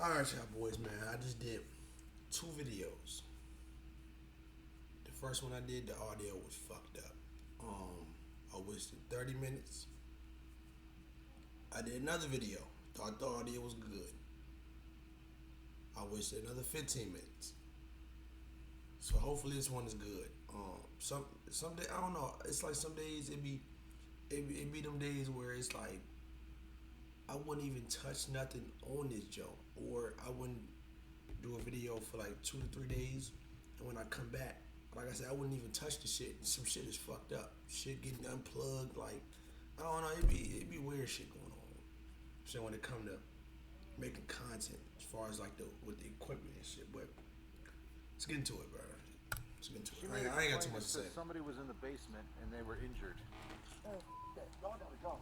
Alright, y'all boys, man. I just did two videos. The first one I did, the audio was fucked up. I wasted 30 minutes. I did another video. Thought the audio was good. I wasted another 15 minutes. So hopefully this one is good. Some day I don't know. It's like some days it be them days where it's like I wouldn't even touch nothing on this joke, or I wouldn't do a video for like 2 to 3 days, and when I come back, like I said, I wouldn't even touch the shit. Some shit is fucked up. Shit getting unplugged. Like I don't know. It be weird shit going on. So when it come to making content, as far as like with the equipment and shit, but let's get into it, bro. Let's get into it. I ain't got too much to say. Somebody was in the basement and they were injured. Y'all gotta go.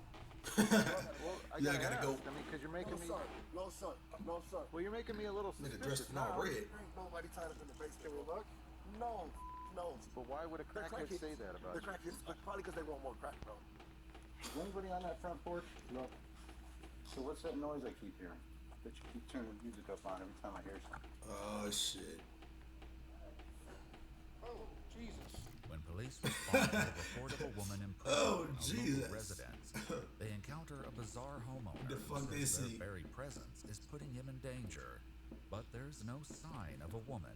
Well, I gotta go. I mean, because you're making me. No, sir. No, sir. Well, you're making me a little Nigga suspicious dressed in all now. red. There ain't nobody tied up in the base. Can we look? No. But why would a crackhead say that about the you? crackheads? Probably because they want more crack, bro. Is anybody on that front porch? No. So what's that noise I keep hearing? That you keep turning the music up on every time I hear something? Oh shit. Oh, Jesus. When police respond to the report of a woman Oh, imprisoned in a Jesus. local residence, they encounter a bizarre homeowner The fuck who they says see? their very presence is putting him in danger. But there's no sign of a woman.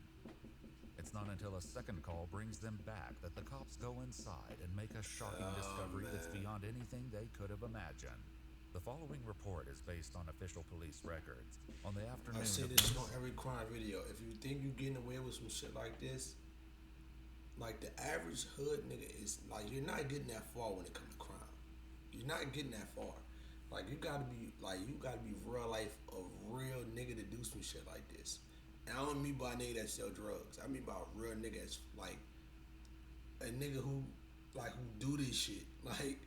It's not until a second call brings them back that the cops go inside and make a shocking discovery that's beyond anything they could have imagined. The following report is based on official police records. On the afternoon I say of this shit on every crime video. If you think you getting away with some shit like this, like the average hood nigga is like, you're not getting that far when it comes to crime. You're not getting that far. Like you gotta be real life a real nigga to do some shit like this. And I don't mean by a nigga that sell drugs. I mean by a real nigga that's like a nigga who do this shit. Like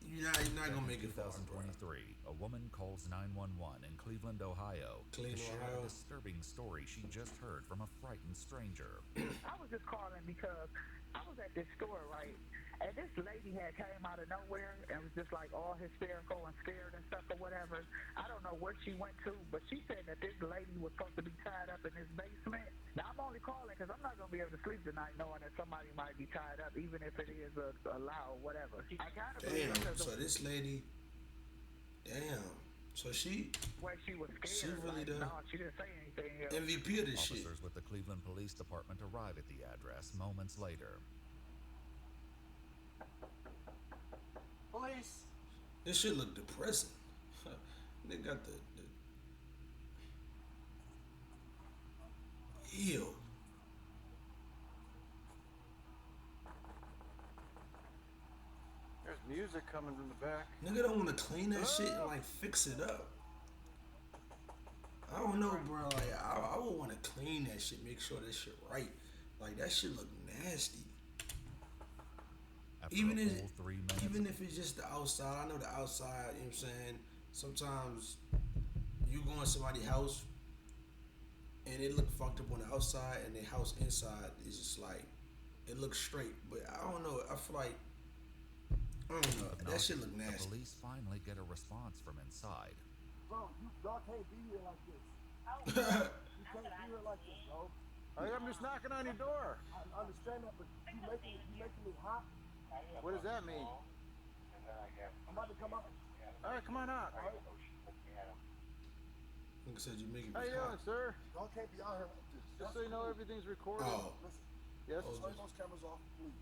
you're not gonna make it far, bro. 2023, a woman calls 911 in Cleveland, Ohio, to share Ohio. a disturbing story she just heard from a frightened stranger. I was just calling because I was at this store, right? And this lady had came out of nowhere and was just like all hysterical and scared and stuff or whatever. I don't know where she went to, but she said that this lady was supposed to be tied up in this basement. Now, I'm only calling because I'm not going to be able to sleep tonight knowing that somebody might be tied up, even if it is a lie or whatever. I kind of believe Damn. because So this lady, damn. So she where she was scared. She really like, the no, she didn't say anything else. MVP of this shit. Officers with the Cleveland Police Department arrive at the address moments later. Police. This shit look depressing. They got the ew. There's music coming from the back. Nigga don't want to clean that shit and like fix it up. I don't know, bro. Like I would want to clean that shit, make sure that shit right. Like that shit look nasty. After Even a if full 3 minutes, even if it's just the outside, I know the outside. You know what I'm saying? Sometimes you go in somebody's house and it look fucked up on the outside, and the house inside is just like it looks straight. But I don't know. I feel like I don't know. That shit look the nasty. police finally get a response from inside. Bro, y'all can't be here like this. You can't be here like this, bro. I'm just knocking on your door. I understand that, but you making me hot. What does that mean? I'm about to come out. All right, come on out. Nigga said you making me How you doing, hot. sir? Y'all can't be out here like this. Just so you know, everything's recorded. Oh, Listen, Yes. turn those cameras off, please.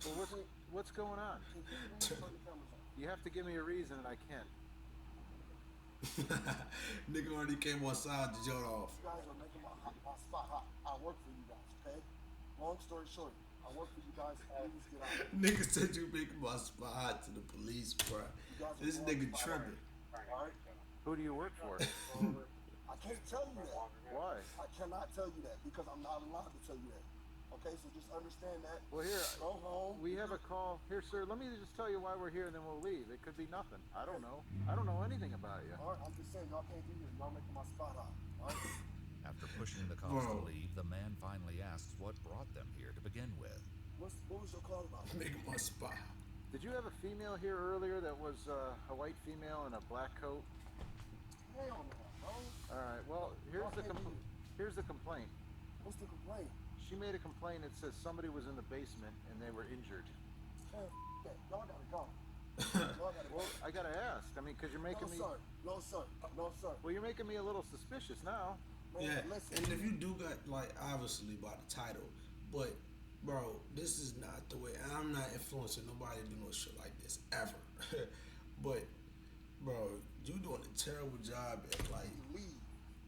Well, what's going on? Can you turn the cameras off? You have to give me a reason, and I can't. nigga already came outside the joint off. You guys are making my spot hot. I work for you guys, okay? Long story short, I work for you guys. Please get out. Nigga said you making my spot to the police, bro. This nigga tripping. All right? Who do you work for? I can't tell you that. Why? I cannot tell you that because I'm not allowed to tell you that. Okay, so just understand that. Well, here, Go home. we have a call. Here, sir, let me just tell you why we're here, and then we'll leave. It could be nothing. I don't know. I don't know anything about you. All right, I'm just saying, y'all can't be here. Y'all making my spot hot. All right? After pushing the cops to leave, the man finally asks what brought them here to begin with. What was your call about? Making my spot. Did you have a female here earlier that was a white female in a black coat? Hell no. All right. Well, here's the complaint. What's the complaint? She made a complaint that says somebody was in the basement and they were injured. Man, that. Y'all gotta go. Y'all gotta go. Well, I gotta ask. I mean, because you're making me. Sir. No, sir. No, sir. Well, you're making me a little suspicious now. Man, Yeah, listen. and if you do got like obviously by the title, but bro, this is not the way. And I'm not influencing nobody to do no shit like this ever. But bro, you doing a terrible job at like. Leave.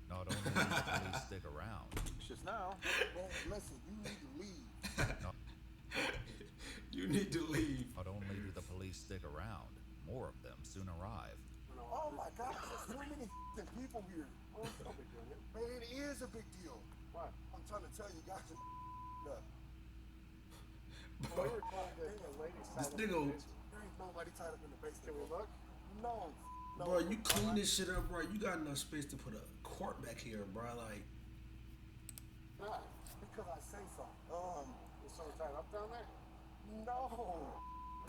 Not only do the police stick around, Suspicious now. Man, listen, you need to leave. You need to leave. not only do the police stick around, more of them soon arrive. Oh my God, there's too many people here. Oh, it's no big deal, man. Man, it is a big deal. What? I'm trying to tell you guys. Up. Well, we were told that the ladies This tied up in the nigga- basement. There ain't nobody tied up in the basement. Can we look? No. No. Bro, you clean this shit up, bro. You got enough space to put a court back here, bro. Like, Nah. Because I say so. Is someone tied up down there? No.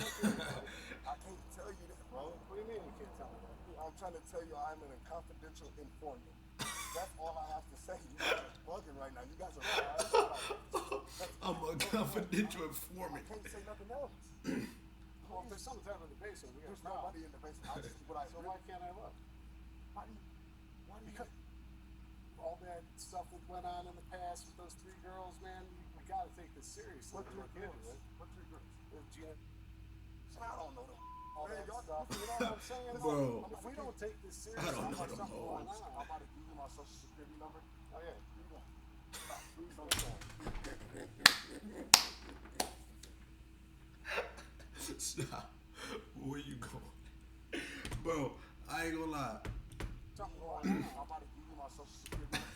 I can't tell you that, bro. What do you mean you can't tell me that? I'm trying to tell you I'm a confidential informant. That's all I have to say. You guys are bugging right now. You guys are I'm a confidential informant. I can't say nothing else. Well, if there's someone tied up in the basement, we got There's a problem. nobody in the basement. I just, what I So why can't I look? why do you, Because all that stuff that went on in the past with those three girls, man, we gotta take this seriously. what three Look girls? into it. What three girls? Gina, I don't know them. all Man, that y'all- stuff. You know what I'm saying? Bro. If we don't take this seriously, I don't know there's them something going hoes. on. I'm about to give you my social security number. Oh, yeah. Here you go. Please don't call. Stop. Where you going? Bro, I ain't gonna lie. Something going on. I'm about to give you my social security number.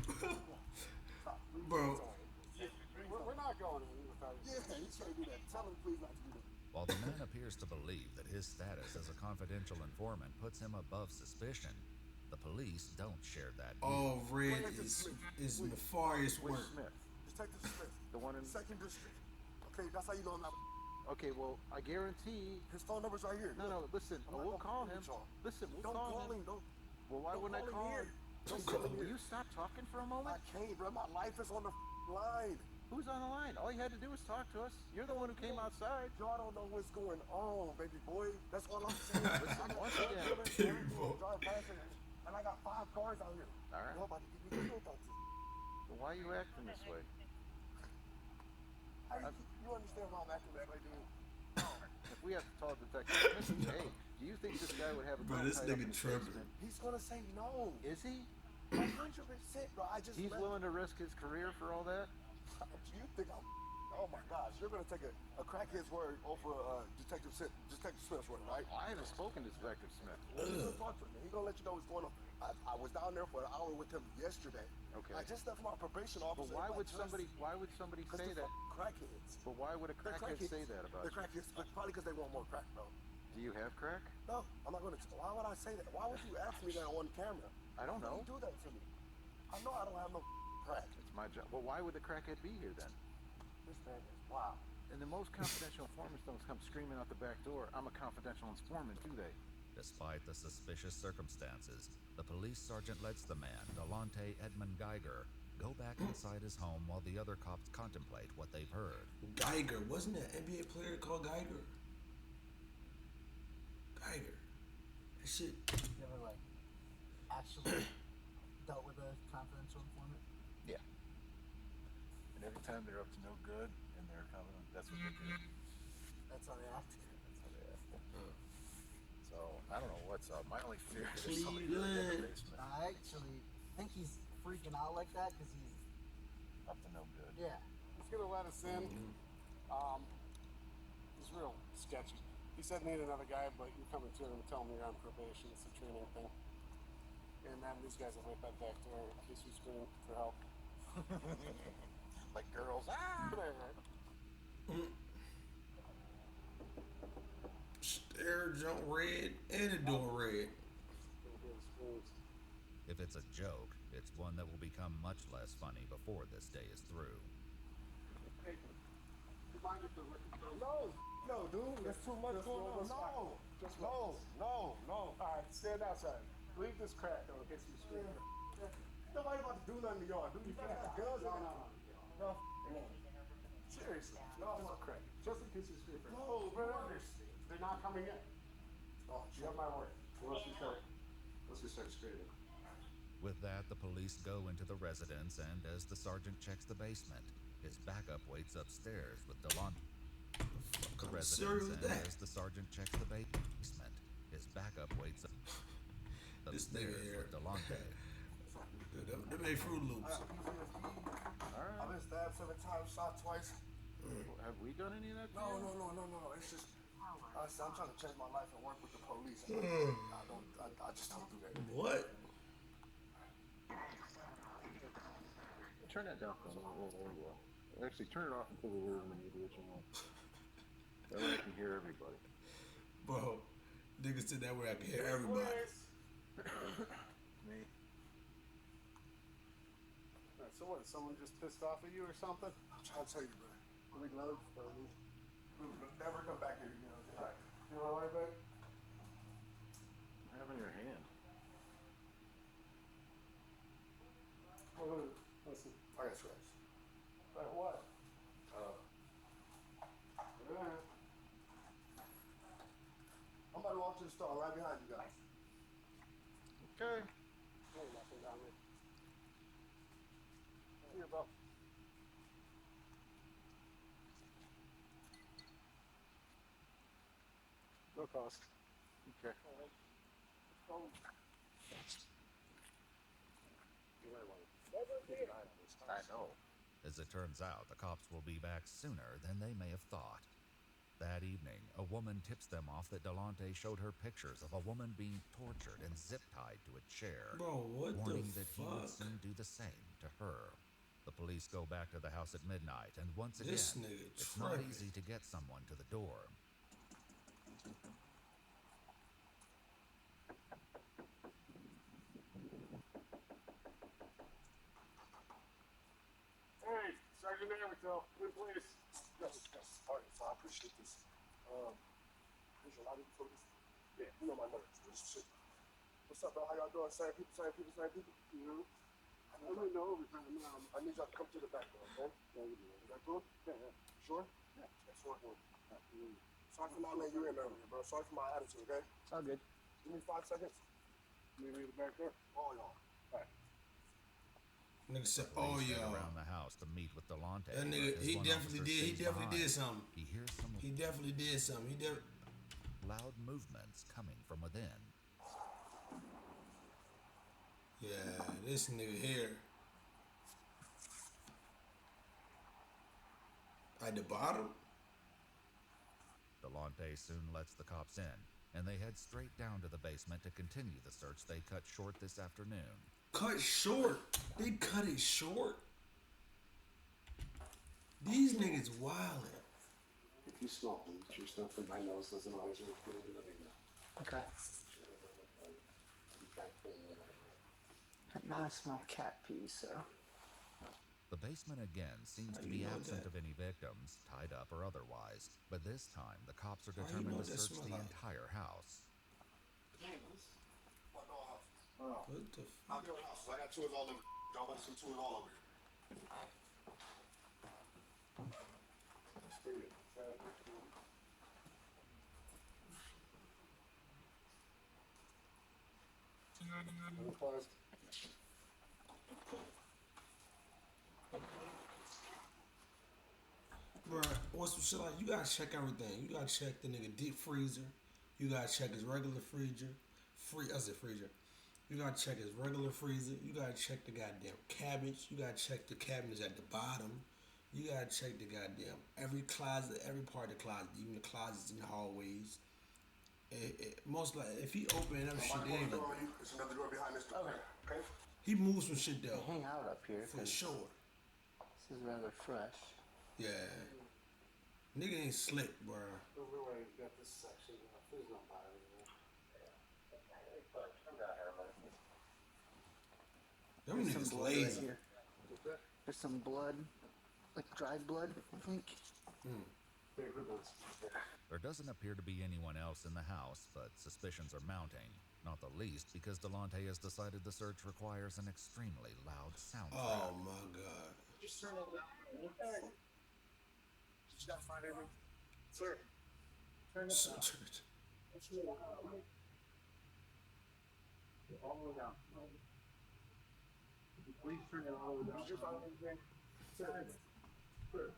Stop. Please Bro. don't tell me. We're not going in without you. Yeah, you can't do that. Tell him please not to do that. While the man appears to believe that his status as a confidential informant puts him above suspicion, the police don't share that view. All red is nefarious Which work. Smith? Detective Smith. The one in. Second district. Okay, that's how you know I'm not. Okay, well, I guarantee. His phone number's right here. No, listen. I'm not We'll gonna call fool him. with y'all. Listen, we'll Don't call call him. him. Don't. Well, why Don't wouldn't I call him call here. him? Don't Listen, call him will here. you stop talking for a I moment? can't, bro. My life is on the line. Who's on the line? All you had to do was talk to us. You're the one who came outside. Y'all don't know what's going on, baby boy. That's all I'm saying. Listen, I got once drug again- dealers, Baby everything, boy. drive past it, and I got 5 cars out here. All right. Y'all about to give me the guilt out to. Well, why are you acting this way? You understand why I'm acting that way, dude? If we have to tell Detective Smith, hey, do you think this guy would have a Bro, gun this tied up nigga in his tripping. basement? He's gonna say no. Is he? 100%, bro. I just He's let- willing to risk his career for all that? You think I'm? Oh my gosh, you're gonna take a crackhead's word over Detective Smith's word, right? I haven't spoken to Detective Smith. Well, he's gonna talk to him. He's gonna let you know what's going on. I was down there for an hour with him yesterday. Okay. I just left my probation officer. But why in my would dress. somebody Cause say they're that? crackheads. But why would a They're crackhead crackheads. say that about They're you? crackheads, but probably because they want more crack, bro. Do you have crack? No, I'm not gonna. Why would I say that? Why would you ask me that on camera? I don't know. Don't do that to me. I know I don't have no crack. It's my job. Well, why would the crackhead be here then? This man is wow. And the most confidential informants don't come screaming out the back door, I'm a confidential informant, do they? Despite the suspicious circumstances, the police sergeant lets the man, Delonte Edmund Geiger, go back inside his home while the other cops contemplate what they've heard. Geiger, wasn't there an NBA player called Geiger? Geiger. That shit. You ever like actually dealt with a confidential informant? Yeah. And every time they're up to no good and they're coming, that's what they do. That's how they act. That's how they act. So I don't know what's up. My only fear is somebody really in the Cleveland. basement I actually think he's freaking out like that because he's up to no good. yeah. He's gonna let us in. He's real sketchy. He said need another guy, but you're coming to him and tell him you're on probation. It's a training thing. And then these guys will wait that back door in case you scream for help. Like girls. Ah! Stair jump red and the door red. You'll hear the screams. If it's a joke, it's one that will become much less funny before this day is through. Hey, you mind if the liquor No, No, dude, that's too much Just going roll on. this No, back. Just no, roll. no. All right, stand outside. Leave this crack or get some street. Nobody about to do nothing to y'all, dude. You guys got guns? No. Seriously, no, it's crack. Just in case you street. No, bro. They're not coming in. Oh, You have my word. Unless you start screaming. With that, the police go into the residence, and as the sergeant checks the basement, his backup waits upstairs with Delonte. The residence, and as the sergeant checks the basement, his backup waits upstairs with Delonte. They made Fruit Loops. I've been stabbed 7 times, shot twice. Have we done any of that? No. It's just, I'm trying to change my life and work with the police. I just don't do that. What? Turn that down for a little. There you go. Actually, turn it off until the room when you do what you want. That way I can hear everybody. Bro, niggas said that way I can hear everybody. Me. Alright, so what? Someone just pissed off at you or something? I'm trying to tell you, bro. We love police. We'll never come back here again. Okay? You want to lie back? Have in your hand. Well, listen. I got scratches. Like what? Yeah. I'm about to walk to the store right behind you guys. Okay. Ain't nothing down there. Here, bro. No cost. Okay. I know. As it turns out, the cops will be back sooner than they may have thought. That evening, a woman tips them off that Delonte showed her pictures of a woman being tortured and zip-tied to a chair, Bro, what warning the that he would fuck? soon do the same to her. The police go back to the house at midnight, and once again, This nigga it's not tripping. easy to get someone to the door. Hey, Sergeant Amato, good police. Yes. All right, so I appreciate this. There's a lot of people. Yeah, you know my number. Shit. What's up, bro? How y'all doing? Same people. You know, I'm in the overtime now. I need y'all to come to the back door, okay? Is that cool? Yeah. Sure? Yeah. That's what I'm doing. Sorry for not letting you in earlier, bro. Sorry for my attitude, okay? It's all good. Give me 5 seconds. Meet me at the back door. All y'all. Nigga said, Police head y'all. around the house to meet with Delonte. That but nigga, as he one definitely officer did. He stays definitely behind, did something. He hears some He definitely did something. loud movements coming from within. Yeah, this nigga here. At the bottom? Delonte soon lets the cops in, and they head straight down to the basement to continue the search they cut short this afternoon. Cut short. They cut it short. These niggas wildin'. If you smell your stuff in my nose doesn't always work good. Okay. Now I smell cat pee, so. The basement again seems How to you be know absent that? of any victims, tied up or otherwise, but this time the cops are How you determined know to what that search smell the like? entire house. What the I'll be on the house. I got 2 of all them. Y'all want some 2 of all over here. Closed. Bruh, what's some shit like? You gotta check everything. You gotta check the nigga deep freezer. You gotta check his regular freezer. Freezer. You gotta check his regular freezer. You gotta check the goddamn cabbage. You gotta check the cabinets at the bottom. You gotta check the goddamn every closet, every part of the closet, even the closets in the hallways. Most like if he open up shit, they ain't gonna. There's another door behind this door. Okay? He moves some shit though, Hang out up here, for 'cause sure. this is rather fresh. Yeah, nigga ain't slick, bruh. Over where you got this section. There's no fire in there. Them There's some niggas blood right lazy. here. There's some blood, like dried blood, I think. There doesn't appear to be anyone else in the house, but suspicions are mounting, not the least because Delonte has decided the search requires an extremely loud soundtrack. Oh my god. Just turn it down. Okay. Just gotta find everything. Sir, turn it down. It's really loud. All the way down. Please turn it all the way down. Did you find anything? Sir. Sir.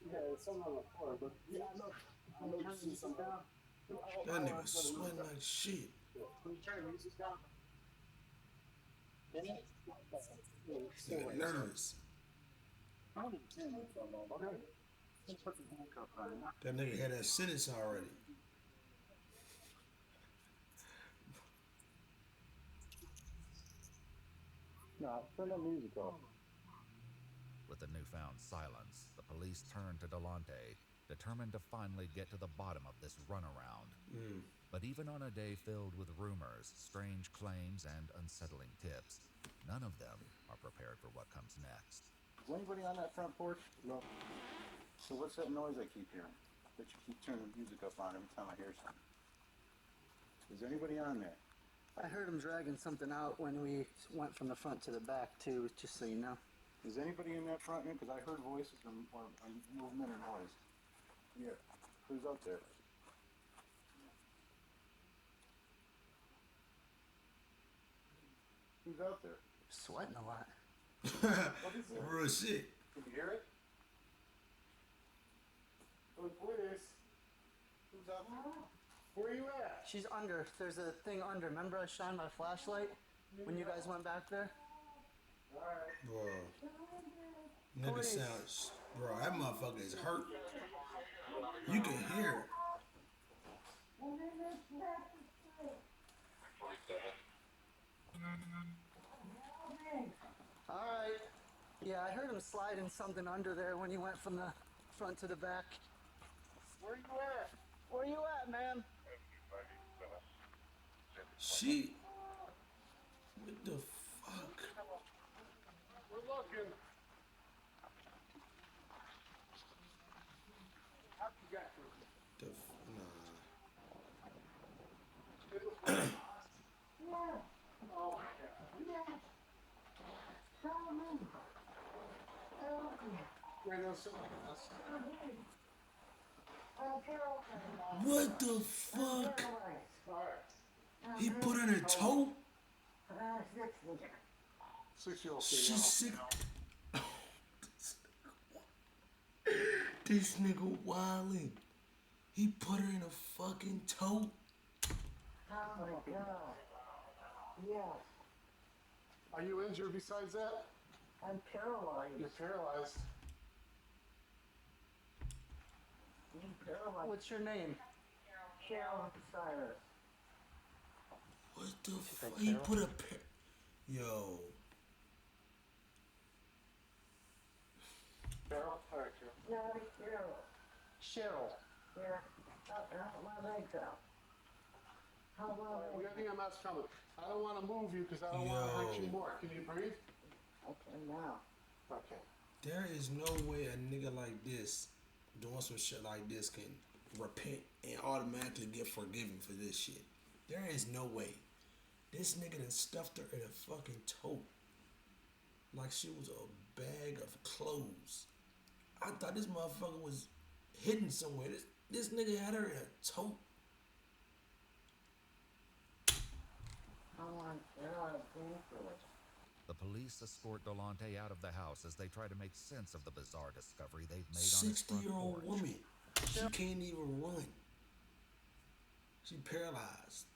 Yeah, it's something on the floor, but yeah, I know you see something down. That nigga sweating like shit. Can you turn the music down? Can Nigga nervous. Okay. That nigga had that sentence already. No, turn the music off. With the newfound silence, the police turn to Delonte, determined to finally get to the bottom of this runaround. But even on a day filled with rumors, strange claims, and unsettling tips, none of them are prepared for what comes next. Is anybody on that front porch? No. So what's that noise I keep hearing? That you keep turning the music up on every time I hear something? Is anybody on there? I heard him dragging something out when we went from the front to the back too, just so you know. Is anybody in that front room? Because I heard voices or movement or noise. Yeah. Who's up there? Who's out there? Sweating a lot. What is it? Real shit. Can you hear it? Oh, please. Who's up there? Where are you at? She's under. There's a thing under. Remember I shined my flashlight when you guys went back there? Bro. Nigga sounds. Bro, that motherfucker is hurt. You can hear it. Alright. Yeah, I heard him sliding something under there when he went from the front to the back. Where you at? Where you at, man? She. What the fuck? We're looking. How you got The Oh my god. Where those What the fuck? He put in a tote? 6-year-old She's sick. This nigga wildin'. He put her in a fucking tote. Oh my god. Yes, Are you injured besides that? I'm paralyzed. You're paralyzed. I'm paralyzed. What's your name? Cheryl Cyrus. What the fuck? He put a Yo. Cheryl? Alright, Cheryl. No, Cheryl. Cheryl. Yeah. My legs out. How long? We got EMS coming. I don't want to move you because I don't want to hurt you more. Can you breathe? Okay, now. Okay. There is no way a nigga like this doing some shit like this can repent and automatically get forgiven for this shit. There is no way. This nigga done stuffed her in a fucking tote like she was a bag of clothes. I thought this motherfucker was hidden somewhere. This nigga had her in a tote. I want to for it. The police escort Delonte out of the house as they try to make sense of the bizarre discovery they've made on his front 60-year-old porch. woman. She can't even run. She paralyzed.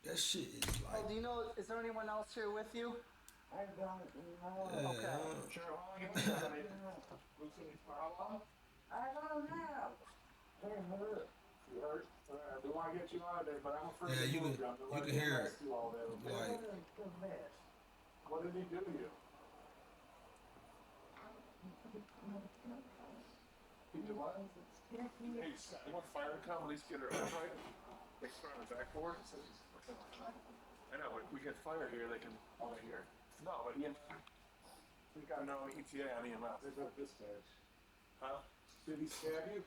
That shit is like. Do you know, is there anyone else here with you? I don't know. Okay. Cheryl, how long have you been for how long? I don't know. It hurt. You hurt? We want to get you out of there, but I'm afraid Yeah, to you move can- I'm gonna you let can the hear EMS it. do all that, okay? Like, What did he do to you? He did what? Hey, Scott, you want fire to come? At least get her up, right? They start on the backboard. I know, but we get fire here, they can all hear. No, but we got no ETA on EMS. There's no dispatch. Huh? Did he stab you?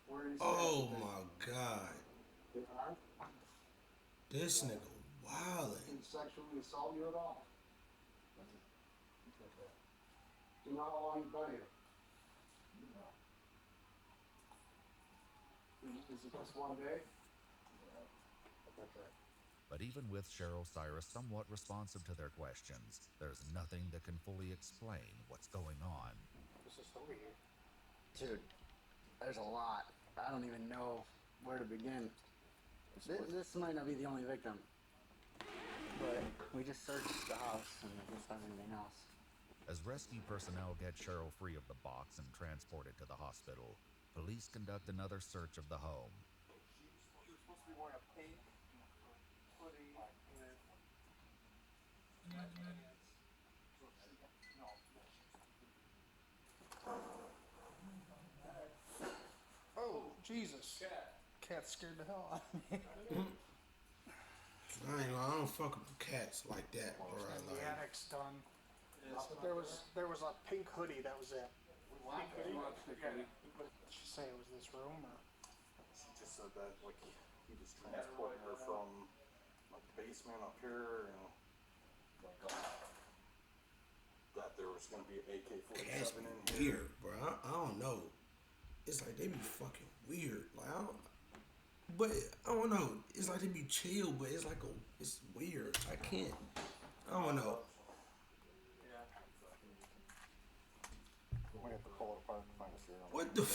Where are these Oh cats? my god. They are? This nigga wildin'. Didn't sexually assault you at all? Do you know how long you've been here? Is it just one day? Okay. But even with Cheryl Cyrus somewhat responsive to their questions, there's nothing that can fully explain what's going on. What's the story here? Dude, there's a lot. I don't even know where to begin. This might not be the only victim, but we just searched the house and we didn't find anything else. As rescue personnel get Cheryl free of the box and transported to the hospital, police conduct another search of the home. She was supposed to be wearing a pink hoodie with... Oh, Jesus. Cat scared the hell out of me. I don't fuck with cats like that, bro. And the Like, attic's done. But there was a pink hoodie, that was it. Pink hoodie? Yeah. What did she say, it was this room or? She just said that like he was transporting her from like the basement up here, you know. That there was gonna be an cats AK-47 be in here. weird, bro. I don't know. It's like they be fucking weird. Like but I don't know. It's like they be chill, but it's like it's weird. I can't. I don't know. We have to pull it apart and find a serial. What the?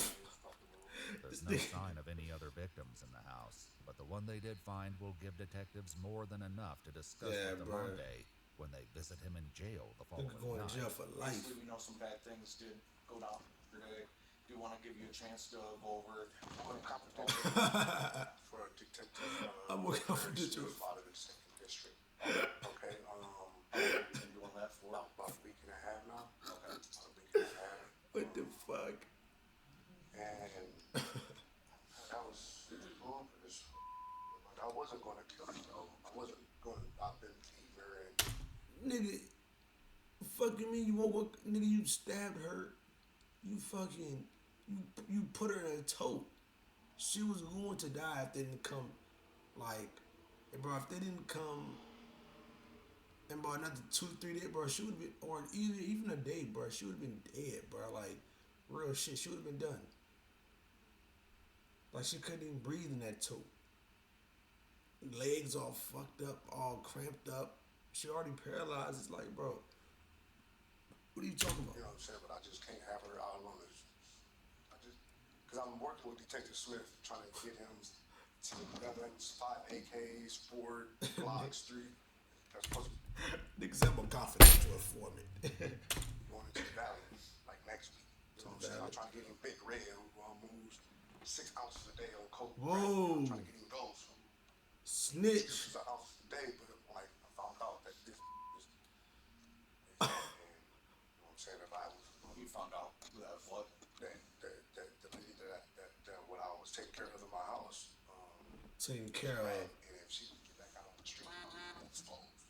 There's no sign of any other victims in the house, but the one they did find will give detectives more than enough to discuss Yeah, with bro. Delonte when they visit him in jail the They following could go in night. jail for life. Obviously, we know some bad things did go down today. Do want to give you a chance to go over Confidential for a detective. I'm more confidential. Out of the second district. Okay, you've been doing that for. about a week and a half now. Okay. About a week and a half. What the fuck? And that was bonkers. Like, I wasn't going to kill you, though. I wasn't going to opt in either. And Nigga, fucking me, you woke up, nigga, you stabbed her. You fucking, you put her in a tote. She was going to die if they didn't come, like, hey, bro, if they didn't come, and bro, another 2-3 days, bro, she would have been, or even a day, bro, she would have been dead, bro, like, real shit, she would have been done. Like, she couldn't even breathe in that tote. Legs all fucked up, all cramped up. She already paralyzed. It's like, bro, what are you talking about? you know what I'm saying? But I just can't have her out alone. Because I'm working with Detective Smith, trying to get him to guns, 5 AKs, 4 Glocks, 3. That's supposed to Niggas have a confidential informant. be going into the valley, like next week. You know what I'm saying? I'm trying to get him Big Red, who moves 6 ounces a day on coke. Whoa. I'm trying to get him those. Snitch. 6 ounces a day, but like, I found out that this is, and, you know what I'm saying? If I was, You found out that what? that the lady that when I was taking care of in my house, Taken care of. and if she would get back out on the street, it's closed.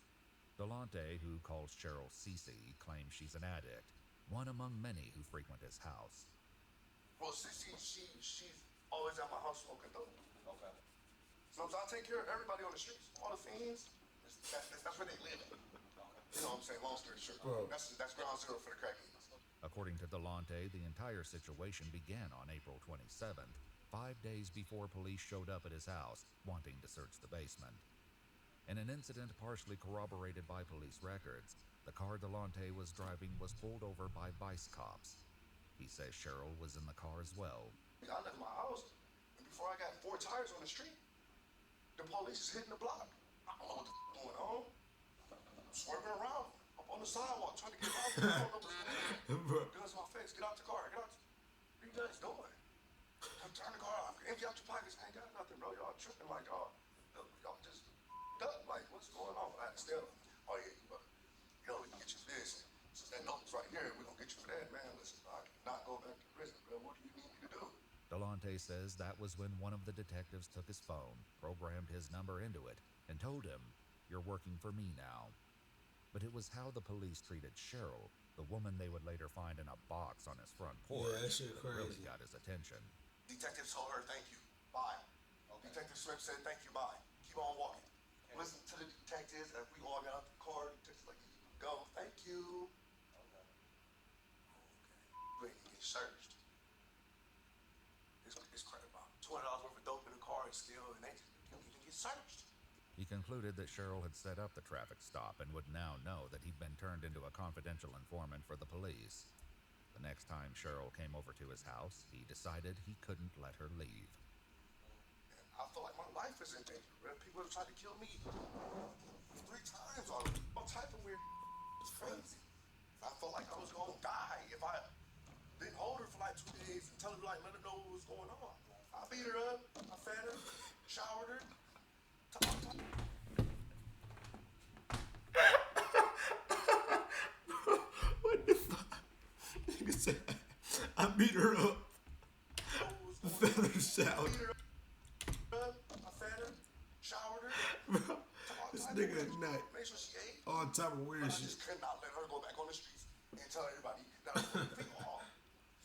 Delonte, who calls Cheryl Cece, claims she's an addict, one among many who frequent his house. Well, she's always at my house smoking dope. Okay. So I take care of everybody on the streets, all the fiends. That's where they live. You know what I'm saying? Long story short, Bro. that's ground zero for the crackheads. According to Delonte, the entire situation began on April 27th, 5 days before police showed up at his house, wanting to search the basement. In an incident partially corroborated by police records, the car Delonte was driving was pulled over by vice cops. He says Cheryl was in the car as well. I left my house, and before I got 4 tires on the street, the police is hitting the block. I don't know what the going on. I'm swerving around. I'm on the sidewalk trying to get out. Bro. Guns in my face. Get out the car. Get out. What are you guys doing? Turn the car off. Empty out your pockets. I ain't got nothing, bro. Y'all tripping like y'all just duck. Like, what's going on? I had to steal. Oh yeah, we can get you for this. Since that note's right here, we're gonna get you for that, man. Listen, I cannot go back to prison, bro. What do you need me to do? Delonte says that was when one of the detectives took his phone, programmed his number into it, and told him, "You're working for me now." But it was how the police treated Cheryl, the woman they would later find in a box on his front porch, Yeah, that shit that really crazy. got his attention. Detective told her, thank you, bye. Okay. Detective Smith said, thank you, bye. Keep on walking. Listen to the detectives, and we all got out the car. Detectives like, go, thank you. Okay. You ain't even get searched. It's credit about $200 worth of dope in the car, and still, and they just, you don't even get searched. He concluded that Cheryl had set up the traffic stop and would now know that he'd been turned into a confidential informant for the police. The next time Cheryl came over to his house, he decided he couldn't let her leave. And I feel like my life is in danger, man. People have tried to kill me 3 times already. All type of weird. It's crazy. I felt like I was gonna die if I didn't hold her for like 2 days and tell her, like, let her know what was going on. I beat her up, I fed her, showered her. What the fuck? Nigga said, I beat her up. Fed her showered. I fed her, showered her. Bro, this nigga is nut. Make sure she ate. All type of weird But I shit. just could not let her go back on the streets and tell everybody that I was going to pick off.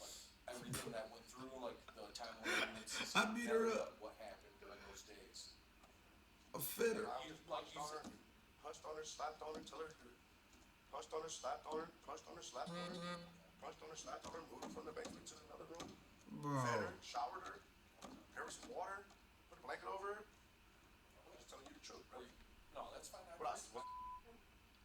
Like everything that went through, like the time when I beat her up. What happened during those days? I fed her. I just punched on her, slapped on her, till her punched on her, slapped on her, punched on her, slapped on her, punched on her, slapped on her, moved her from the basement to another room, fed her, Bro. showered her, gave her some water, put a blanket over her. I'm just telling you the truth, bro. No, that's fine. What else? What?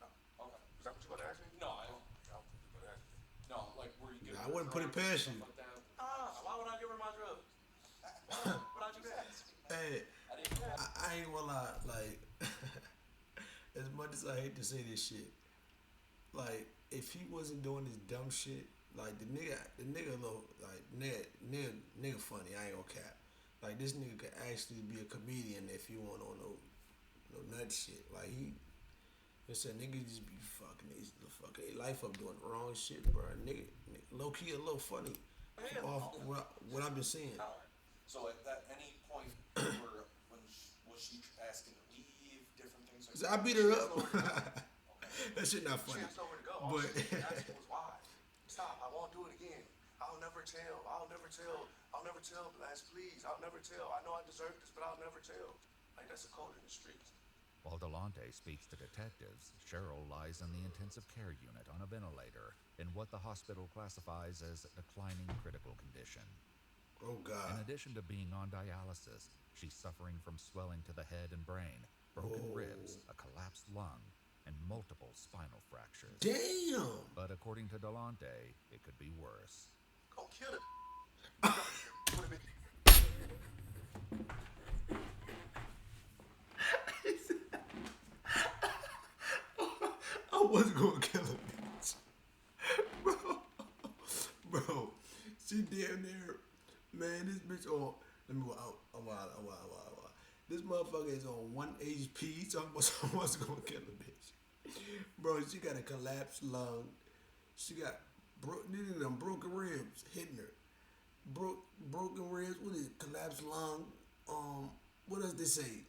No. Okay. Is that what you about to ask me? No, I don't. Yeah, I was about to ask me. No, like were you giving I her wouldn't put it drugs, past stuff you. like that? Why would I give her my drugs? Why would I do that? Hey, I didn't know. I ain't gonna lie, like, as much as I hate to say this shit, like, if he wasn't doing this dumb shit, like, the nigga little, like, nigga funny, I ain't gonna cap. Like, this nigga could actually be a comedian if he want on no nut shit. Like, listen, niggas just be fucking their life up doing the wrong shit, bro. Nigga low key a little funny off what I've been seeing. So at any point, was she asking to leave, different things like I that? beat her up. That shit not She funny. has nowhere to go. All But she asked me was why. Stop. I won't do it again. I'll never tell. Blast, please. I'll never tell. I know I deserve this, but I'll never tell. Like, that's a code in the streets. While Delonte speaks to detectives, Cheryl lies in the intensive care unit on a ventilator in what the hospital classifies as declining critical condition. oh God. In addition to being on dialysis, she's suffering from swelling to the head and brain, broken ribs, a collapsed lung, and multiple spinal fractures. Damn. But according to Delonte, it could be worse. Go kill it. Put him in. I wasn't gonna kill a bitch. Bro, she damn near, man, this bitch on, let me, this motherfucker is on 1 HP, talking about someone's gonna kill a bitch. Bro, she got a collapsed lung, she got broken ribs hitting her. Broken ribs, what is it, collapsed lung, what does they say?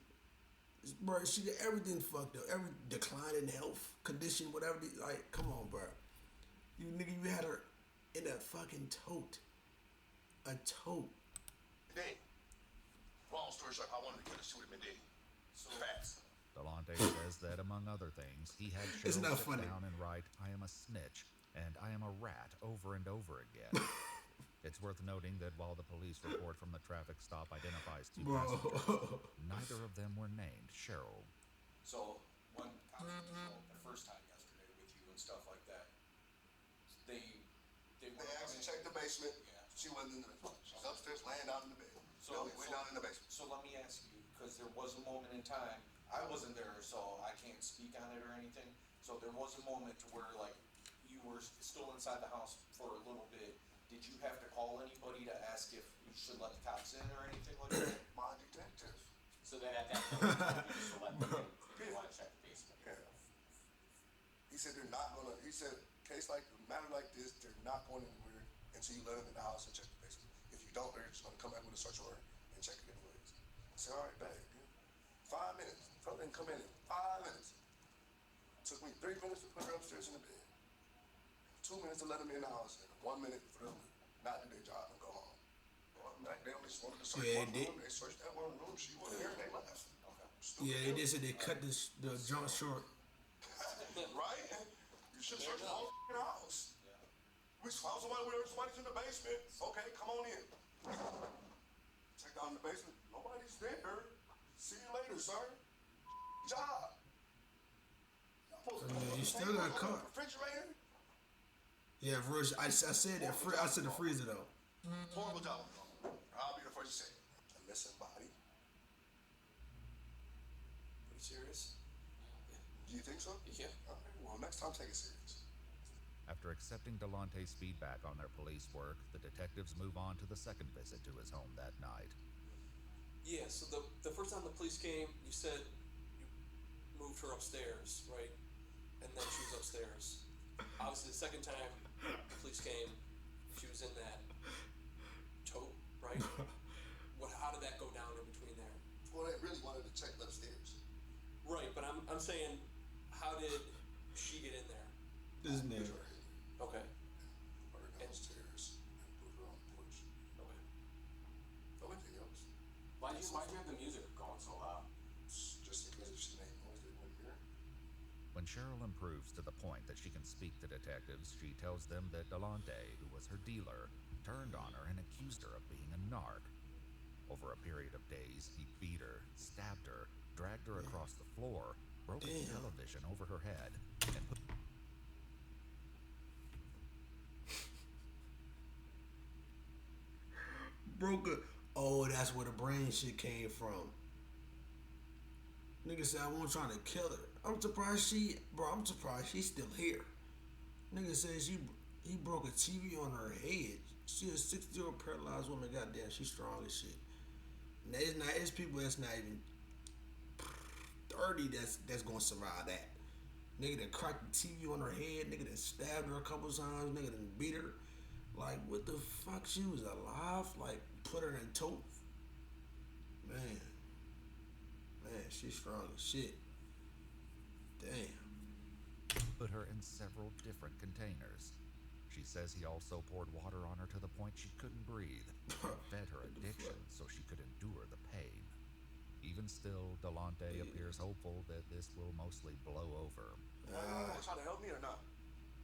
Bro, she got everything fucked up. Every decline in health condition, whatever. Like, come on, bro. You had her in a fucking tote. A tote. Dang. Long story short, I wanted to kill her. She would have been dead. So fast. Delonte says that, among other things, he had It's Cheryl not sit funny. down and write, "I am a snitch," and "I am a rat" over and over again. It's worth noting that while the police report from the traffic stop identifies two passengers, neither of them were named Cheryl. So when I was the first time yesterday with you and stuff like that, they They actually checked the basement. Yeah. She wasn't in the basement. She was upstairs laying down in the bed. So- No, we went down in the basement. So let me ask you, because there was a moment in time, I wasn't there, so I can't speak on it or anything. So there was a moment to where like you were still inside the house for a little bit. Did you have to call anybody to ask if you should let the cops in or anything like that? My detective. So then at that point, you just let them in if you want to check the basement. Yeah. He said they're not gonna. He said case like a matter like this, they're not going anywhere until you let them in the house and check the basement. If you don't, they're just gonna come back with a search warrant and check it anyways. I said, all right, bad. 5 minutes. Fella didn't come in 5 minutes. Took me 3 minutes to put her upstairs in the bed. 2 minutes to let them in the house, and 1 minute for them to not do their job and go home. Well, night. They only just wanted to search Yeah, one they- room. They searched that one room. She wasn't here and they left. Okay. Stupid Yeah, they said they cut the jump short. Right? You should search the whole house. Yeah. We found somebody's in the basement. Okay, come on in. Check down in the basement. Nobody's there. See you later, sir. Job. Yeah, you still got caught. Refrigerator. Yeah, Rush. I said that. I said the freezer though. Horrible job. I'll be the first to say it. A missing body. Pretty serious. Do you think so? Yeah. All right, well, next time take it serious. After accepting Delonte's feedback on their police work, the detectives move on to the second visit to his home that night. Yeah, so the first time the police came, you said you moved her upstairs, right? And then she was upstairs. Obviously, the second time the police came, she was in that tote, right? How did that go down in between there? Well, they really wanted to check upstairs. Right, but I'm saying, how did she get in there? This nigga. Okay. Put her downstairs and put her on the porch. Okay. No anything else. Why'd you have the music going so loud? Just in case if she made noise, they wouldn't hear. When Cheryl improves to the point that she can speak to detectives, she tells them that Delonte, who was her dealer, turned on her and accused her of being a narc. Over a period of days, he beat her, stabbed her, dragged her across the floor, broke a television over her head, and put Broke it. Oh, that's where the brain shit came from. Nigga said I wasn't trying to kill her. I'm surprised she's still here. Nigga says he broke a TV on her head. She a 6-year-old paralyzed woman. Goddamn, she's strong as shit. Now it's people that's not even 30 that's gonna survive that. Nigga that cracked the TV on her head. Nigga that stabbed her a couple times. Nigga that beat her. Like, what the fuck? She was alive? Like, put her in a tote? Man, she's strong as shit. Damn. put her in several different containers. She says he also poured water on her to the point she couldn't breathe, fed her addiction so she could endure the pain. Even still, Delonte appears hopeful that this will mostly blow over. They trying to help me or not?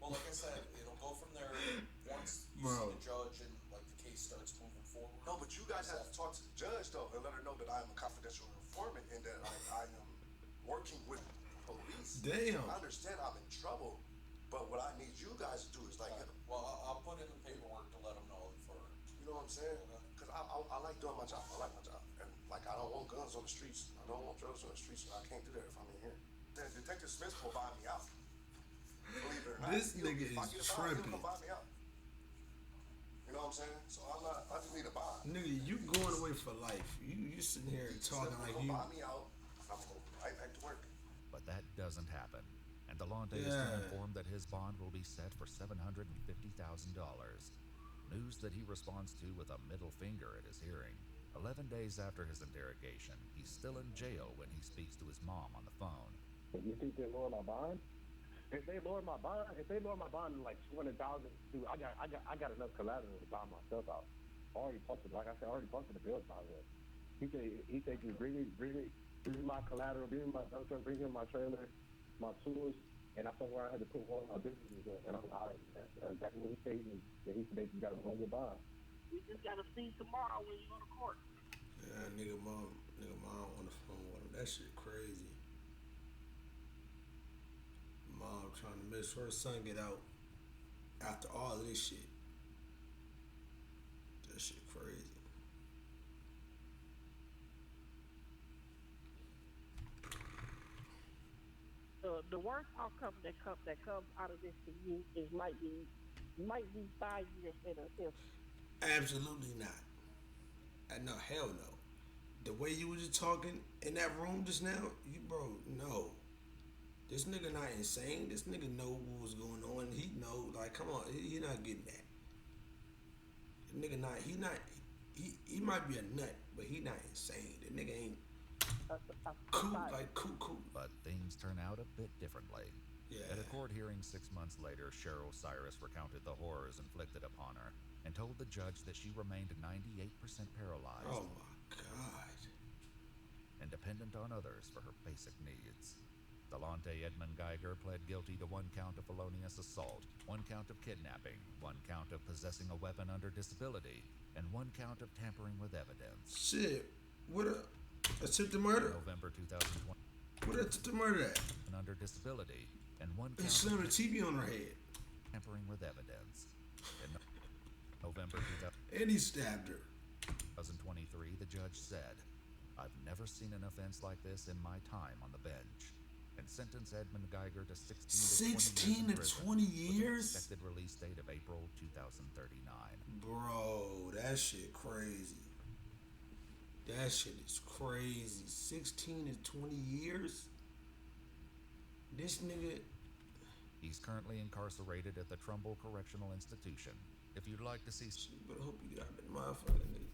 Well, like I said, it'll go from there once you Bro. see the judge and like the case starts moving forward. No, but you guys have to talk to the judge though and let her know that I am a confidential informant and that I am working with police. Damn. I understand I'm in trouble, but what I need you guys to do is like, Well, I'll put in the paperwork to let them know for. you know what I'm saying? Because I like doing my job. I like my job. And like, I don't want guns on the streets. I don't want drugs on the streets. I can't do that if I'm in here. Then Detective Smith will buy me out. Believe it or not. This nigga if I is get a bond, he'll tripping. come buy me out. You know what I'm saying? So I just need a bond. Nigga, you going away for life. You sitting here talking Smith will like come you. buy me out. I'm going right back to work. But that doesn't happen, and Delonte is Yeah. informed that his bond will be set for $750,000. News that he responds to with a middle finger at his hearing. 11 days after his interrogation, he's still in jail when he speaks to his mom on the phone. You think they lower my bond? If they lower my bond to like 200,000, dude, I got enough collateral to buy myself out. Already posted, like I said, already posted the bills by the way. He said, just bring me my collateral, bring me my dump truck, bring me my trailer, my tools, and I somewhere I had to put one of my businesses in, and I'm out. That's exactly what he said. He said they just got to run your bond. We just got to see tomorrow when you go to court. Yeah, nigga mom on the phone with him. That shit crazy. Mom trying to make sure her son get out after all of this shit. That shit crazy. The worst outcome that comes out of this for you is might be 5 years in a Absolutely not. No, hell no. The way you was just talking in that room just now, bro, no. This nigga not insane. This nigga know what was going on. He know, like, come on, he not getting that. The nigga he might be a nut, but he not insane. The nigga ain't cool. But things turn out a bit differently. Yeah. At a court hearing 6 months later, Cheryl Cyrus recounted the horrors inflicted upon her and told the judge that she remained 98% paralyzed Oh my God. and dependent on others for her basic needs. Delonte Edmund Geiger pled guilty to 1 count of felonious assault, 1 count of kidnapping, 1 count of possessing a weapon under disability, and 1 count of tampering with evidence. Shit. What a attempted murder? November 2020. What attempted murder at? Under disability, and 1 They count slammed the of TV on her head. tampering with evidence. In November And he stabbed her. 2023, the judge said, "I've never seen an offense like this in my time on the bench," and sentenced Edmund Geiger to 16 to 20 years in prison, with an expected release date of April 2039. Bro, that shit crazy. That shit is crazy. 16 to 20 years? This nigga... He's currently incarcerated at the Trumbull Correctional Institution. If you'd like to see... But I hope you got that motherfucker, nigga.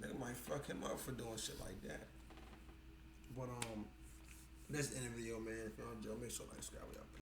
Nigga might fuck him up for doing shit like that. But, that's the end of the video, man. If y'all enjoy, make sure to like, subscribe, y'all.